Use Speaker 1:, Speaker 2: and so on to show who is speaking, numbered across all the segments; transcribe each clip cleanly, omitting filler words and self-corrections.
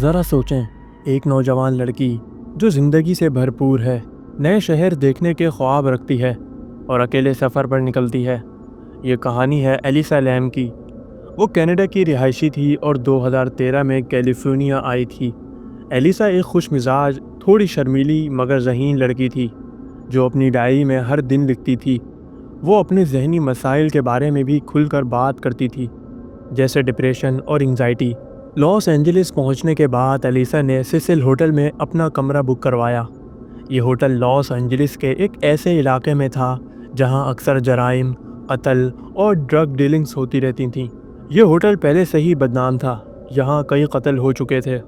Speaker 1: ذرا سوچیں، ایک نوجوان لڑکی جو زندگی سے بھرپور ہے، نئے شہر دیکھنے کے خواب رکھتی ہے اور اکیلے سفر پر نکلتی ہے۔ یہ کہانی ہے ایلیسا لیم کی۔ وہ کینیڈا کی رہائشی تھی اور 2013 میں کیلیفورنیا آئی تھی۔ ایلیسا ایک خوش مزاج، تھوڑی شرمیلی مگر ذہین لڑکی تھی جو اپنی ڈائری میں ہر دن لکھتی تھی۔ وہ اپنے ذہنی مسائل کے بارے میں بھی کھل کر بات کرتی تھی، جیسے ڈپریشن اور انگزائٹی۔ لاس اینجلس پہنچنے کے بعد ایلیسا نے سیسل ہوٹل میں اپنا کمرہ بک کروایا۔ یہ ہوٹل لاس اینجلس کے ایک ایسے علاقے میں تھا جہاں اکثر جرائم، قتل اور ڈرگ ڈیلنگز ہوتی رہتی تھیں۔ یہ ہوٹل پہلے سے ہی بدنام تھا۔ یہاں کئی قتل ہو چکے تھے،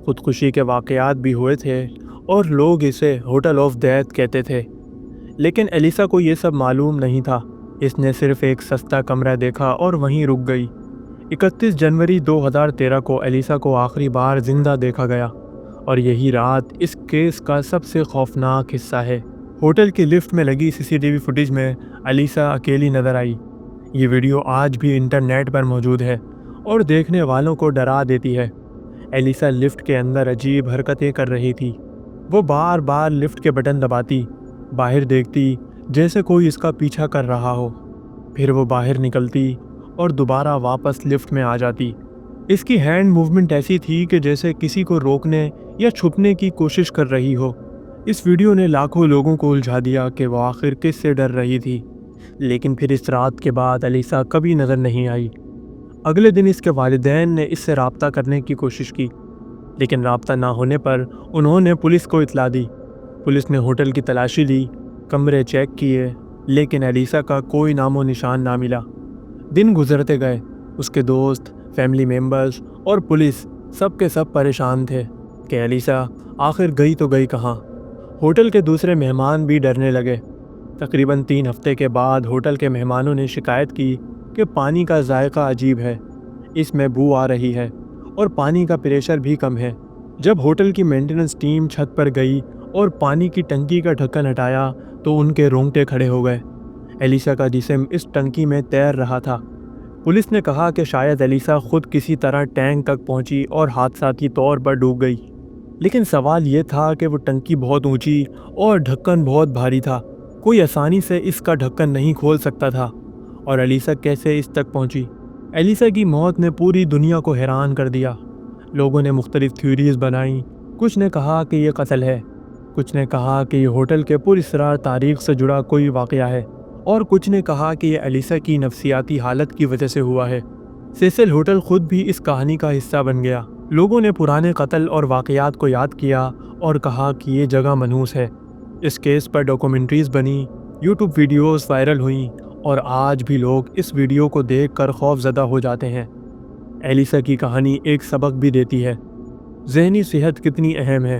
Speaker 1: خودکشی کے واقعات بھی ہوئے تھے اور لوگ اسے ہوٹل آف ڈیتھ کہتے تھے۔ لیکن ایلیسا کو یہ سب معلوم نہیں تھا۔ اس نے صرف ایک سستا کمرہ دیکھا اور وہیں رک گئی۔ 31 جنوری 2013 کو ایلیسا کو آخری بار زندہ دیکھا گیا، اور یہی رات اس کیس کا سب سے خوفناک حصہ ہے۔ ہوٹل کی لفٹ میں لگی CCTV فوٹیج میں ایلیسا اکیلی نظر آئی۔ یہ ویڈیو آج بھی انٹرنیٹ پر موجود ہے اور دیکھنے والوں کو ڈرا دیتی ہے۔ ایلیسا لفٹ کے اندر عجیب حرکتیں کر رہی تھی۔ وہ بار بار لفٹ کے بٹن دباتی، باہر دیکھتی جیسے کوئی اس کا پیچھا کر رہا ہو، پھر وہ باہر نکلتی اور دوبارہ واپس لفٹ میں آ جاتی۔ اس کی ہینڈ موومنٹ ایسی تھی کہ جیسے کسی کو روکنے یا چھپنے کی کوشش کر رہی ہو۔ اس ویڈیو نے لاکھوں لوگوں کو الجھا دیا کہ وہ آخر کس سے ڈر رہی تھی۔ لیکن پھر اس رات کے بعد ایلیسا کبھی نظر نہیں آئی۔ اگلے دن اس کے والدین نے اس سے رابطہ کرنے کی کوشش کی، لیکن رابطہ نہ ہونے پر انہوں نے پولیس کو اطلاع دی۔ پولیس نے ہوٹل کی تلاشی لی، کمرے چیک کیے، لیکن ایلیسا کا کوئی نام و نشان نہ ملا۔ دن گزرتے گئے۔ اس کے دوست، فیملی ممبرز اور پولیس سب کے سب پریشان تھے کہ ایلیسا آخر گئی تو گئی کہاں۔ ہوٹل کے دوسرے مہمان بھی ڈرنے لگے۔ تقریباً 3 ہفتے کے بعد ہوٹل کے مہمانوں نے شکایت کی کہ پانی کا ذائقہ عجیب ہے، اس میں بو آ رہی ہے اور پانی کا پریشر بھی کم ہے۔ جب ہوٹل کی مینٹیننس ٹیم چھت پر گئی اور پانی کی ٹنکی کا ڈھکن ہٹایا تو ان کے رونگٹے کھڑے ہو گئے۔ ایلیسا کا جسم اس ٹنکی میں تیر رہا تھا۔ پولیس نے کہا کہ شاید ایلیسا خود کسی طرح ٹینک تک پہنچی اور حادثاتی طور پر ڈوب گئی۔ لیکن سوال یہ تھا کہ وہ ٹنکی بہت اونچی اور ڈھکن بہت بھاری تھا۔ کوئی آسانی سے اس کا ڈھکن نہیں کھول سکتا تھا، اور ایلیسا کیسے اس تک پہنچی؟ ایلیسا کی موت نے پوری دنیا کو حیران کر دیا۔ لوگوں نے مختلف تھیوریز بنائیں۔ کچھ نے کہا کہ یہ قتل ہے، کچھ نے کہا کہ یہ ہوٹل کے پراسرار تاریخ سے جڑا کوئی واقعہ ہے، اور کچھ نے کہا کہ یہ ایلیسا کی نفسیاتی حالت کی وجہ سے ہوا ہے۔ سیسل ہوٹل خود بھی اس کہانی کا حصہ بن گیا۔ لوگوں نے پرانے قتل اور واقعات کو یاد کیا اور کہا کہ یہ جگہ منحوس ہے۔ اس کیس پر ڈاکومنٹریز بنی، YouTube ویڈیوز وائرل ہوئیں، اور آج بھی لوگ اس ویڈیو کو دیکھ کر خوف زدہ ہو جاتے ہیں۔ ایلیسا کی کہانی ایک سبق بھی دیتی ہے، ذہنی صحت کتنی اہم ہے،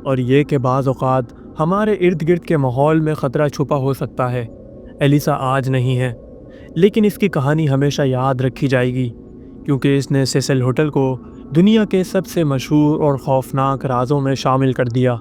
Speaker 1: اور یہ کہ بعض اوقات ہمارے ارد گرد کے ماحول میں خطرہ چھپا ہو سکتا ہے۔ ایلیسا آج نہیں ہے، لیکن اس کی کہانی ہمیشہ یاد رکھی جائے گی، کیونکہ اس نے سیسل ہوٹل کو دنیا کے سب سے مشہور اور خوفناک رازوں میں شامل کر دیا۔